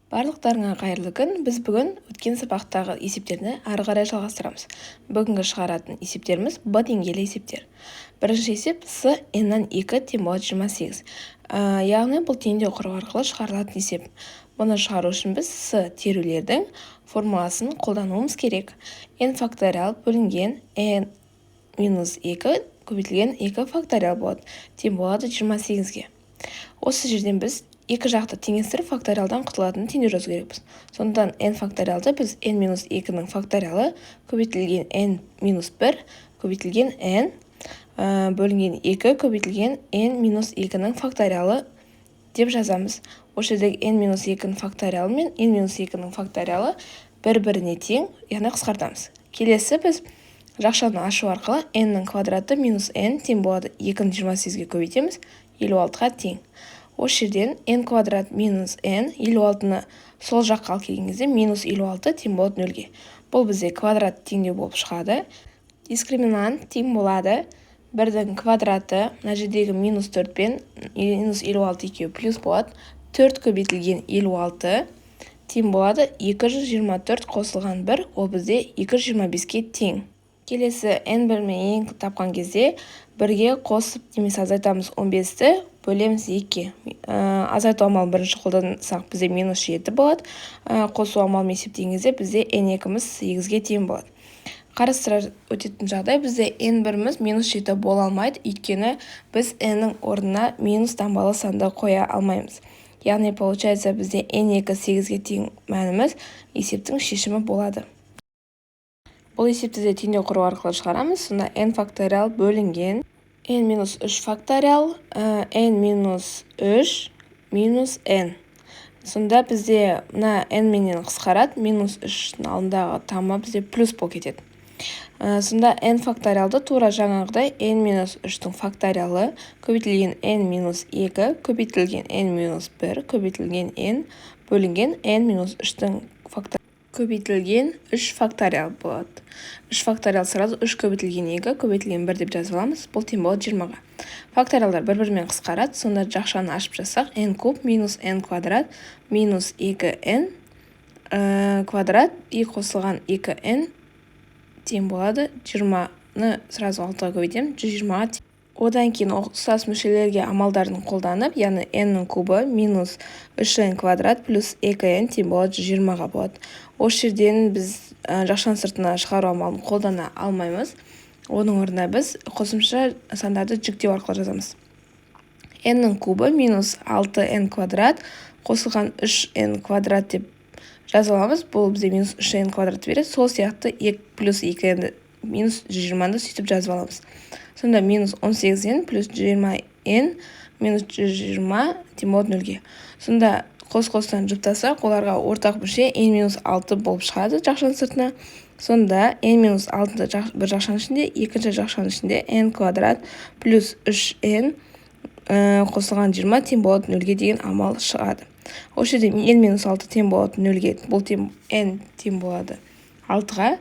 Барлықтарыңа қайырлы күн. Біз бүгін өткен сабақтағы есептерді ары қарай жалғастырамыз. Бүгінгі шығаратын есептеріміз b деңгейлі есептер. Бірінші есеп с n-нан 2 тең болады 28. Яғни бұл теңдеу құрығы арқылы шығарылатын есеп. Бұны шығару үшін біз с терулердің формуласын қолдануымыз керек. n факториал бөлінген n минус 2 көбейтілген 2 факториал болады. Тең болады 28-ге. Осы жерден біз екі жақты теңестіріп факториалдан құтылатын теңдеу жазу керекпіз. Сондықтан n факториалды біз n-2-ның факториалы көбейтілген n-1 көбейтілген n бөлінген 2 көбейтілген n-2-ның факториалы деп жазамыз. Осы жердегі n-2-ның факториалы мен n-2-ның факториалы бір-біріне тең, яғни қысқартамыз. Келесі біз жақшаны ашу арқылы n-ның квадраты минус n тең болады 2-ні 28-ге көбейтеміз, 56-ға тең. Осы жерден n квадрат минус n 56-ны сол жаққа алып келген кезде минус 56 тең болады 0-ге. Бұл бізде квадрат теңдеу болып шығады. Дискриминант тең болады 1-дің квадраты, мына жердегі минус 4 пен минус 56 екеуі плюс болады. 4 көбейтілген 56 тең болады 224 қосылған 1, ол бізде 225-ге тең. Келесі n1 мен n тапқан кезде 1-ге қосып немесе азайтамыз 15-ті бөлеміз 2-ге. Азайту амалын бірінші қолдансақ бізде минус 7 болады. Қосу амалын есептеген кезде бізде n2-міз 8-ге тең болады. Қарастыра өтетін жағдай бізде n1-міз минус 7 бола алмайды, өйткені біз n-ның орнына минус таңбалы санды қоя алмаймыз. Яғни получается бізде n2 8-ге тең мәніміз есептің шешімі болады. Бұл есепті де теңдеу құрығы арқылы шығарамыз. Сонда n факториал бөлінген n-3 факториал n-3 минус n. Сонда бізде мына n менен қысқарады, минус 3-ның алдындағы тамы бізде плюс болып кетеді. Сонда n факториалды тура жаңағыдай n-3-дің факториалы көбейтілген n-2 көбейтілген n-1 көбейтілген n бөлінген n-3-дің факториалы көбейтілген 3 факториал болады. 3 факториал сразу 3 көбейтілген 2 көбейтілген 1 деп жазып аламыз. Бұл тең болады 20-ға. Факториалдар бір-бірімен қысқарады. Сонда жақшаны ашып жазсақ n куб минус n квадрат минус 2n квадрат и қосылған 2n тең болады 20-ны сразу 6-ға көбейтемін, 120-ға тең. Одан кейін ұқсас мүшелерге амалдарын қолданып, яғни n-ның кубы минус 3n квадрат плюс 2n тең болады 120-ға болады. Осы жерден біз жақшаны сыртына шығару амалын қолдана алмаймыз. Оның орнына біз қосымша сандарды жүктеу арқылы жазамыз. n-ның кубы минус 6n квадрат қосылған 3n квадрат деп жазып аламыз. Бұл бізде минус 3n квадрат береді. Сол сияқты 2 плюс 2n минус 120-ды сөйтіп жазып аламыз. Сонда минус 18n плюс 120n минус 120 тең болады 0-ге. Сонда қос-қостан жұптасақ, оларға ортақ мүше n-6 болып шығады жақшаның сыртына. Сонда n-6 бір жақшаның ішінде, екінші жақшаның ішінде n квадрат плюс 3n қосылған 20 тең болады 0-ге деген амал шығады. Осы жерде n-6 тең болады 0-ге, бұл n тең болады 6-ға.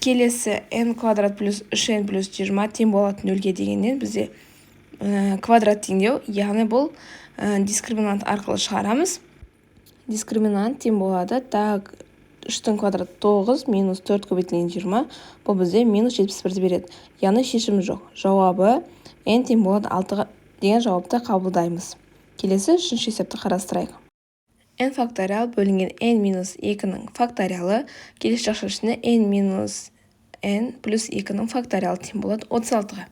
Келесі n квадрат плюс 3n плюс 20 тең болады 0-ге дегеннен бізде квадрат теңдеу, яғни бұл дискриминант арқылы шығарамыз. Дискриминант тең болады, так, 3-дің квадраты 9 минус 4 көбейтілген 20, бұл бізде минус 71 береді. Яғни шешімі жоқ. Жауабы n тең болады 6 деген жауапты қабылдаймыз. Келесі үшінші есепті қарастырайық. n факториал бөлінген n-2-ның факториалы, келесі жақшаның ішінде n-n плюс 2-ның факториалы тең болады 36-ға.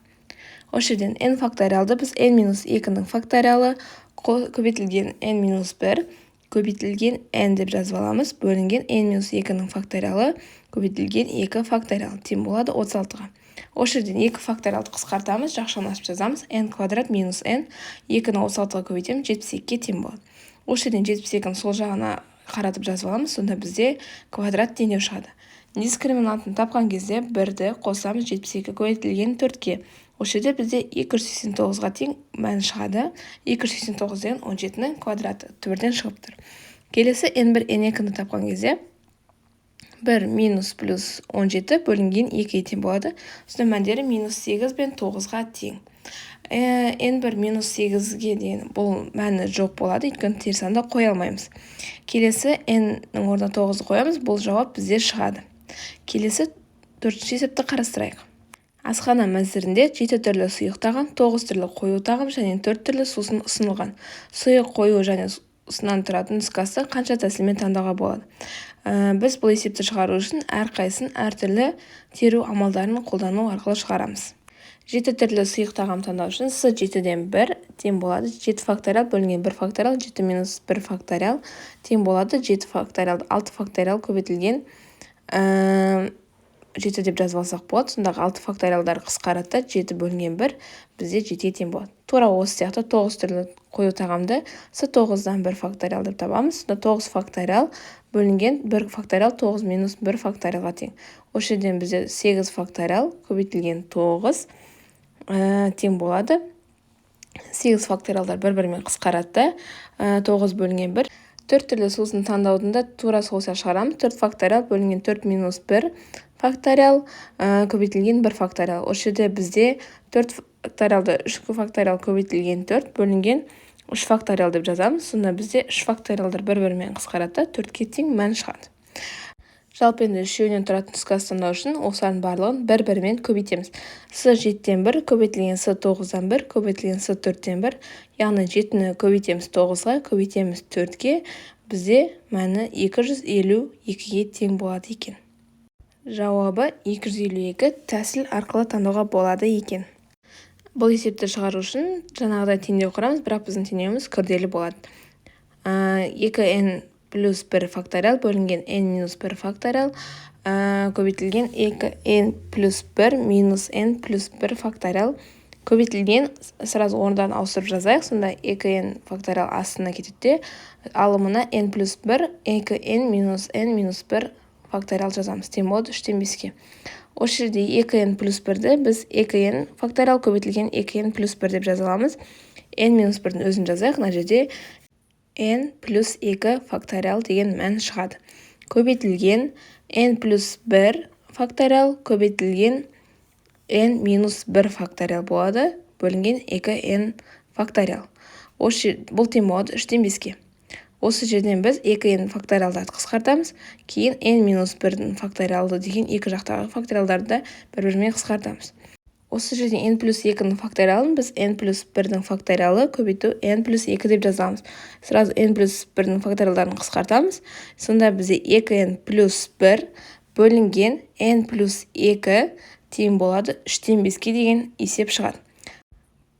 Осы жерден n факториалды біз n-2-ның факториалы көбейтілген n-1 көбейтілген n деп жазып аламыз. Бөлінген n-2-ның факториалы көбейтілген 2 факториал тең болады 36-ға. Осы жерден 2 факториалды қысқартамыз, жақшаны ашып жазамыз. n квадрат минус n 2-ні 36-ға көбейтеміз, 72-ге тең болады. Осы жерден 72-ні сол жағына қаратып жазып аламыз. Сонда бізде квадрат теңдеу шығады. Дискриминантын тапқан кезде 1-ді қосамыз 72 көбейтілген 4-ге. Осы жерде бізде 289-ға тең мән шығады. 289 деген 17-ның квадраты түбірден шығып тұр. Келесі n1, n2-ні тапқан кезде 1 минус плюс 17 бөлінген 2 тең болады. Сонда мәндері минус 8 бен 9-ға тең. n1 минус 8-ге дейін бұл мәні жоқ болады, өйткені теріс санды қоя алмаймыз. Келесі n-нің орнына 9 қоямыз, бұл жауап бізде шығады. Келесі төртінші есепті қарастырайық. Асхана мәзірінде 7 түрлі сұйық тағам, 9 түрлі қою тағам және 4 түрлі сусын ұсынылған. Сұйық, қою және сынан тұратын нұсқасы қанша тәсілмен таңдауға болады? Біз бұл есепті шығару үшін әрқайсысын әртүрлі теру амалдарын қолдану арқылы шығарамыз. 7 түрлі сұйық тағам таңдау үшін с 7-ден 1 тең болады 7 факториал бөлінген 1 факториал 7 минус 1 факториал тең болады 7 факториал 6 факториал көбейтілген 7 деп жазып алсақ болады. Сондағы 6 факториалдар қысқарады, 7 бөлінген 1 бізде 7-ге тең болады. Тура осы сияқты 9 түрлі қою тағамды с9-дан 1 факториал деп табамыз. Сонда 9 факториал бөлінген 1 факториал 9 минус 1 факториалға тең. Осы жерден бізде 8 факториал көбейтілген 9 тең болады. 8 факториалдар бір-бірімен қысқарады, 9 бөлінген 1. 4 түрлі сусын таңдаудың тура сол сияқты шығарамыз. 4 факториал бөлінген 4 минус 1 факториал көбейтілген 1 факториал. Осы жерде бізде 4 факториалды 3 факториал көбейтілген 4 бөлінген 3 факториал деп жазамыз. Сонда бізде 3 факториалдар бір-бірімен қысқарады, 4-ке тең мән шығады. Жалпы енді үшеуінен тұратын нұсқасы таңдау үшін осылардың барлығын бір-бірімен көбейтеміз. с7-ден 1 көбейтілген с9-дан 1 көбейтілген с4-ден 1, яғни 7-ні көбейтеміз 9-ға, көбейтеміз 4-ке, бізде мәні 252-ге тең болады екен. Жауабы 252 тәсіл арқылы таңдауға болады екен. Бұл есепті шығару үшін жаңағыдай теңдеу құрамыз, бірақ біздің теңдеуіміз күрделі болады. 2n плюс 1 факториал бөлінген n минус 1 факториал көбейтілген 2n плюс 1 минус n плюс 1 факториал көбейтілген, сразу орындан ауыстырып жазайық. Сонда 2n факториал астына кетеді, алымына n плюс 1 2n минус n минус 1 факториал жазамыз. Тең болады 3-тен 5-ке. Осы жерде 2n плюс 1-ді біз 2n факториал көбейтілген 2n плюс 1 деп жаза аламыз. n минус 1-дің өзін жазайық. Мына жерде n плюс 2 факториал деген мән шығады. Көбейтілген n плюс 1 факториал көбейтілген n минус 1 факториал болады, бөлінген 2n факториал. Бұл тең болады 3-тен 5-ке. Осы жерден біз 2n факториалдарды қысқартамыз, кейін n минус 1 факториалды деген екі жақтағы факториалдарды бір-бірімен қысқартамыз. Осы жерде n плюс 2-ның факториалын біз n плюс 1-дің факториалы көбейту n плюс 2 деп жазамыз. Сразу n плюс 1-ның факториалдарын қысқартамыз. Сонда бізде 2n плюс 1 бөлінген n плюс 2 тең болады 3-тен 5-ке деген есеп шығады.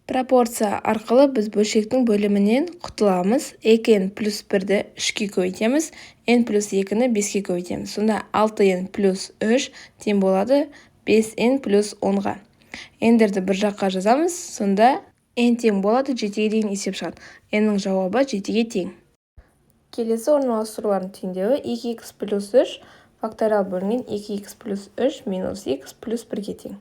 Пропорция арқылы біз бөлшектің бөлімінен құтыламыз. 2n плюс 1-ді 3-ке көбейтеміз, n плюс 2-ні 5-ке көбейтеміз. Сонда 6n плюс 3 тең болады 5n плюс 10-ға. N-дерді бір жаққа жазамыз, сонда n тең болады 7-ге дейін есеп шығады. n-нің жауабы 7-ге тең. Келесі орналастырулардың теңдеуі 2x плюс 3 факториал бөлінген 2x плюс 3 минус x плюс 1-ге тең.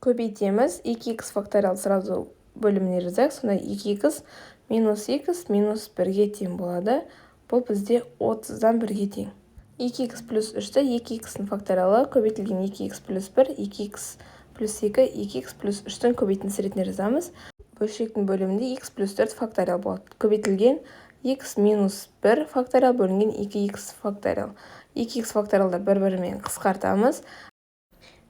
Көбейтеміз, 2x факториал сразу бөліміне жазайық, сонда 2x минус x минус 1-ге тең болады. Бұл бізде 30-дан 1-ге тең. 2x плюс 3-ті 2x-ның факториалы көбейтілген 2x плюс 1, 2x плюс 2, 2x плюс 3-тің көбейтіндісі ретінде жазамыз. Бөлшектің бөлімінде x плюс 4 факториал болады. Көбейтілген x минус 1 факториал бөлінген 2x факториал. 2x факториалдар бір-бірімен қысқартамыз.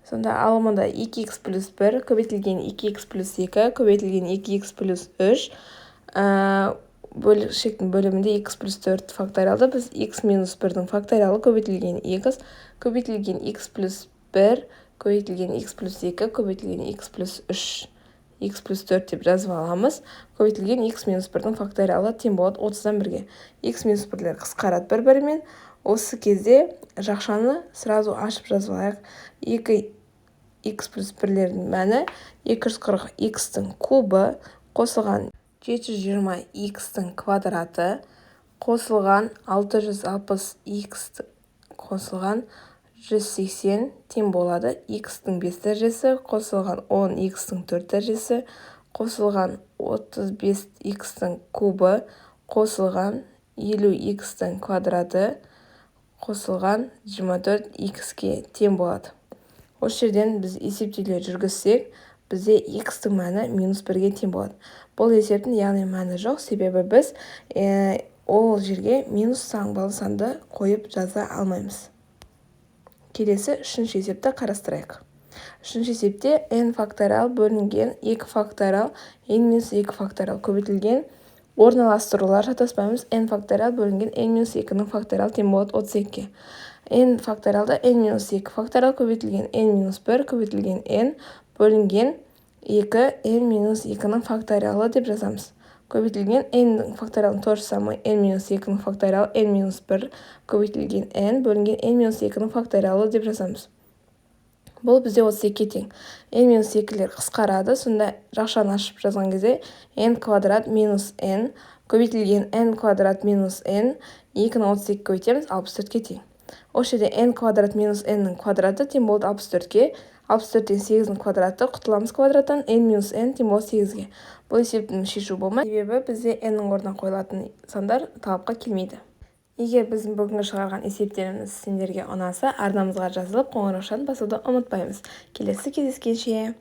Сонда алымында 2x плюс 1 көбейтілген 2x плюс 2 көбейтілген 2x плюс 3. Бөлшектің бөлімінде x плюс 4 факториалды біз x минус 1-дің факториалы көбейтілген x көбейтілген x плюс 1 көбейтілген x плюс 2 көбейтілген x плюс 3 x плюс 4 деп жазып аламыз. Көбейтілген x минус 1-дің факториалы тең болады 30-дан 1-ге. x минус 1-лер қысқарады бір-бірімен. Осы кезде жақшаны сразу ашып жазып алайық. 2x плюс 1-лердің мәні 240x-тің кубы қосылған 720x-тің квадраты қосылған 660x қосылған 180 тең болады. x-тің 5 дәрежесі қосылған 10x-тің 4 дәрежесі қосылған 35x-тің кубы қосылған 50x-тің квадраты қосылған 24x-ке тең болады. Осы жерден біз есептеулер жүргізсек, бізде x-тің мәні -1-ге тең болады. Бұл есептің яғни мәні жоқ, себебі біз ол жерге минус таңбалы санды қойып жаза алмаймыз. Келесі үшінші есепті қарастырайық. Үшінші есепте n факториал бөлінген 2 факториал n-2 факториал көбейтілген орналастырулар шатаспаймыз. n факториал бөлінген n-2-ның факториал тең болады 32-ге. n факториалда n-2 факториал көбейтілген n-1 көбейтілген n бөлінген 2 n-2-ның факториалы деп жазамыз. Көбейтілген n факториалын тоже самый n-2-ның факториалы n-1 көбейтілген n бөлінген n-2-ның факториалы деп жазамыз. Бұл бізде 32-ге тең. n-2-лер қысқарады, сонда жақшаны ашып жазған кезде n квадрат минус n көбейтілген n квадрат минус n 2-ні 32-ге көбейтеміз, 64-ге тең. Осы жерде n квадрат минус n-ның квадраты тең болды 64-ге. 64-тен 8-ның квадраты құтыламыз квадраттан, n минус n тең болды 8-ге. Бұл есептің шешу болмайды, себебі бізде n-ның орнына қойылатын сандар талапқа келмейді. Егер біздің бүгінгі шығарған есептеріміз сендерге ұнаса, арнамызға жазылып, қоңыраушаны басуды ұмытпаймыз. Келесі кездескенше.